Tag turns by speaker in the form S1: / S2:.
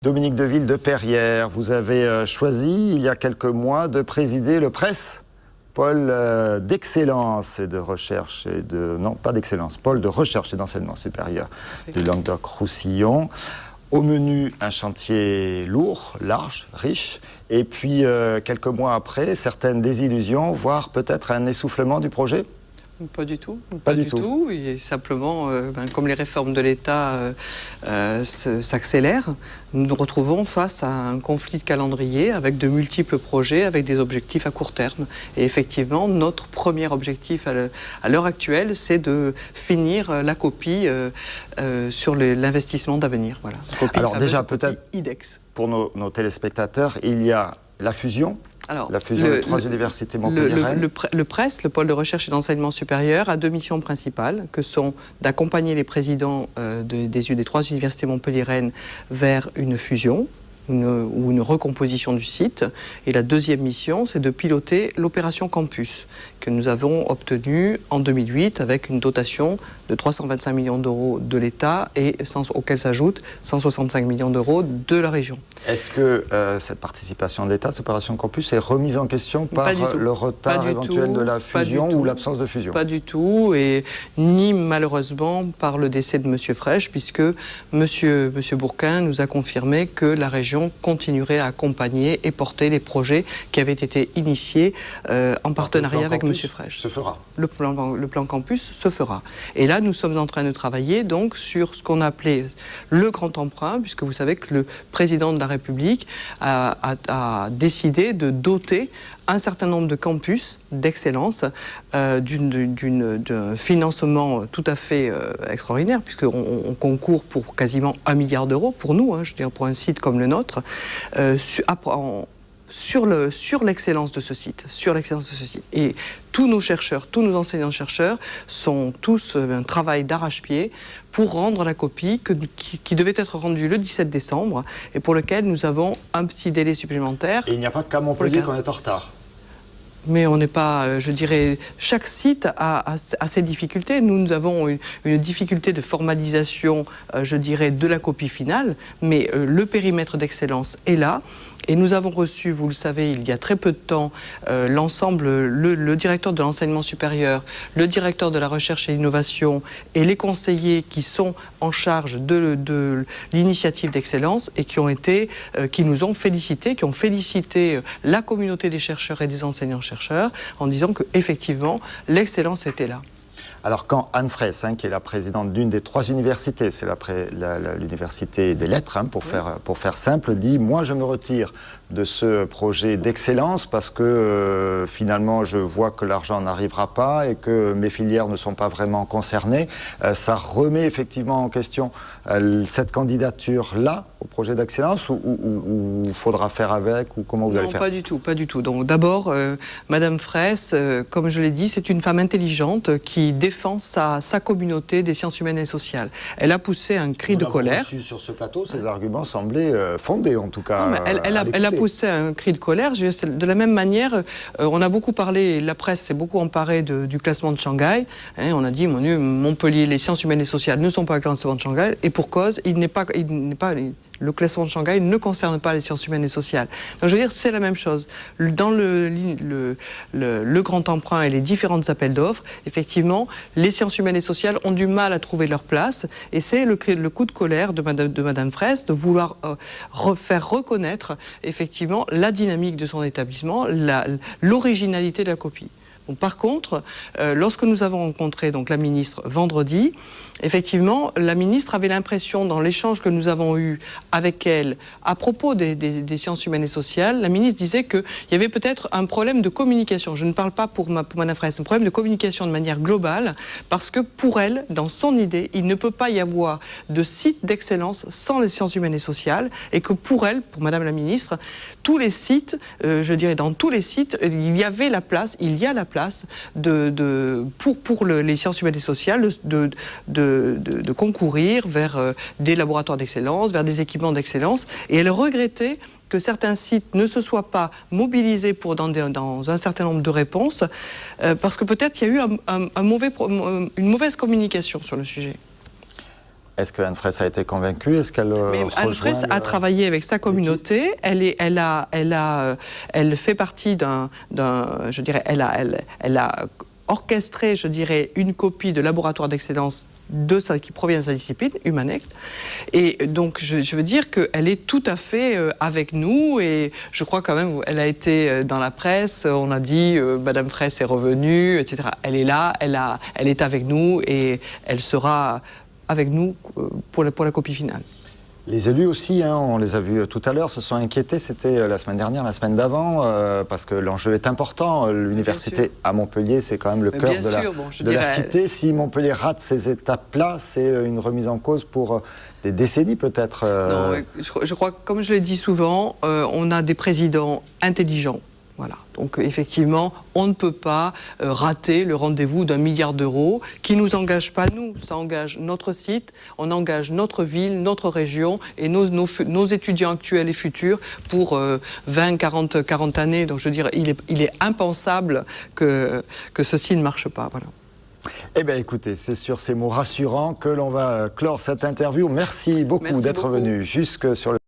S1: Dominique Deville de Perrières, vous avez choisi il y a quelques mois de présider le PRES, pôle d'excellence et de recherche et de... Non, pas d'excellence, pôle de recherche et d'enseignement supérieur du Languedoc-Roussillon. Au menu, un chantier lourd, large, riche, et puis quelques mois après, certaines désillusions, voire peut-être un essoufflement du projet.
S2: Pas du tout, pas du tout. Et simplement, comme les réformes de l'État s'accélèrent, nous nous retrouvons face à un conflit de calendrier avec de multiples projets, avec des objectifs à court terme. Et effectivement, notre premier objectif à l'heure actuelle, c'est de finir la copie sur l'investissement d'avenir. Voilà.
S1: Alors déjà, peut-être,
S2: IDEX.
S1: Pour nos téléspectateurs, il y a la fusion.
S2: Alors,
S1: la fusion des trois universités montpelliéraines.
S2: Le PRES, le pôle de recherche et d'enseignement supérieur, a deux missions principales, que sont d'accompagner les présidents des trois universités montpelliéraines vers une fusion ou une recomposition du site. Et la deuxième mission, c'est de piloter l'opération Campus, que nous avons obtenue en 2008 avec une dotation de 325 millions d'euros de l'État et auquel s'ajoutent 165 millions d'euros de la région.
S1: Est-ce que cette participation de l'État, cette opération Campus, est remise en question par le retard éventuel de la fusion ou l'absence de fusion?
S2: Pas du tout, et ni malheureusement par le décès de M. Fraîche, puisque M. Bourquin nous a confirmé que la région continuerait à accompagner et porter les projets qui avaient été initiés en partenariat avec M. Fraîche.
S1: Se fera.
S2: Le plan Campus se fera. Et là, nous sommes en train de travailler donc sur ce qu'on a appelé le grand emprunt, puisque vous savez que le président de la République a décidé de doter un certain nombre de campus d'excellence d'un financement tout à fait extraordinaire, puisqu'on concourt pour quasiment 1 milliard d'euros, pour nous, je veux dire, pour un site comme le nôtre, sur l'excellence de ce site, Et tous nos chercheurs, tous nos enseignants-chercheurs sont tous un travail d'arrache-pied pour rendre la copie qui devait être rendue le 17 décembre et pour lequel nous avons un petit délai supplémentaire.
S1: Et il n'y a pas qu'à Montpellier qu'on est en retard.
S2: Mais on n'est pas, je dirais, chaque site a ses difficultés. Nous avons une difficulté de formalisation, je dirais, de la copie finale, mais le périmètre d'excellence est là. Et nous avons reçu, vous le savez, il y a très peu de temps, l'ensemble, le directeur de l'enseignement supérieur, le directeur de la recherche et l'innovation et les conseillers qui sont en charge de l'initiative d'excellence et qui nous ont félicités, qui ont félicité la communauté des chercheurs et des enseignants-chercheurs en disant qu'effectivement, l'excellence était là.
S1: Alors quand Anne Fraisse, qui est la présidente d'une des trois universités, c'est l'université des lettres, pour faire simple, dit « Moi je me retire de ce projet d'excellence parce que finalement je vois que l'argent n'arrivera pas et que mes filières ne sont pas vraiment concernées », ça remet effectivement en question cette candidature-là au projet d'excellence ou faudra faire avec ou comment vous allez faire?
S2: Non, pas du tout. Donc d'abord, Madame Fraisse, comme je l'ai dit, c'est une femme intelligente qui défend sa communauté des sciences humaines et sociales. Elle a poussé un cri de colère.
S1: Sur ce plateau, ces arguments semblaient fondés en tout cas.
S2: Non, elle a poussé un cri de colère. De la même manière, on a beaucoup parlé, la presse s'est beaucoup emparée du classement de Shanghai. On a dit, mon Dieu, Montpellier, les sciences humaines et sociales ne sont pas au classement de Shanghai, et pour cause, le classement de Shanghai ne concerne pas les sciences humaines et sociales. Donc je veux dire, c'est la même chose. Dans le grand emprunt et les différents appels d'offres, effectivement, les sciences humaines et sociales ont du mal à trouver leur place, et c'est le coup de colère de Madame Fraisse de vouloir faire reconnaître effectivement la dynamique de son établissement, l'originalité de la copie. Bon, par contre, lorsque nous avons rencontré donc, la ministre vendredi, effectivement, la ministre avait l'impression, dans l'échange que nous avons eu avec elle à propos des sciences humaines et sociales, la ministre disait qu'il y avait peut-être un problème de communication. Je ne parle pas pour Madame Fraisse, un problème de communication de manière globale, parce que pour elle, dans son idée, il ne peut pas y avoir de site d'excellence sans les sciences humaines et sociales, et que pour elle, pour Madame la ministre, tous les sites, je dirais dans tous les sites, il y a la place pour les sciences humaines et sociales de concourir vers des laboratoires d'excellence, vers des équipements d'excellence. Et elle regrettait que certains sites ne se soient pas mobilisés dans un certain nombre de réponses, parce que peut-être il y a eu une mauvaise communication sur le sujet.
S1: Est-ce que Anne Fraisse a été convaincue? Est-ce qu'elle
S2: Anne Fraisse a travaillé avec sa communauté. Elle fait partie je dirais, elle a orchestré, je dirais, une copie de laboratoire d'excellence qui provient de sa discipline, Humanect. Et donc, je veux dire qu'elle est tout à fait avec nous, et je crois quand même, elle a été dans la presse, on a dit Madame Fraisse est revenue, etc. Elle est là, elle est avec nous, et elle sera avec nous pour la copie finale.
S1: Les élus aussi, hein, on les a vus tout à l'heure, se sont inquiétés, c'était la semaine dernière, la semaine d'avant, parce que l'enjeu est important. L'université à Montpellier, c'est quand même le cœur de la cité. Si Montpellier rate ces étapes-là, c'est une remise en cause pour des décennies peut-être.
S2: Non, je crois que, comme je l'ai dit souvent, on a des présidents intelligents. Voilà. Donc effectivement, on ne peut pas rater le rendez-vous d'1 milliard d'euros qui ne nous engage pas nous, ça engage notre site, on engage notre ville, notre région et nos étudiants actuels et futurs pour 20, 40 années. Donc je veux dire, il est impensable que ceci ne marche pas. Voilà.
S1: Eh bien écoutez, c'est sur ces mots rassurants que l'on va clore cette interview. Merci beaucoup d'être venu jusque sur le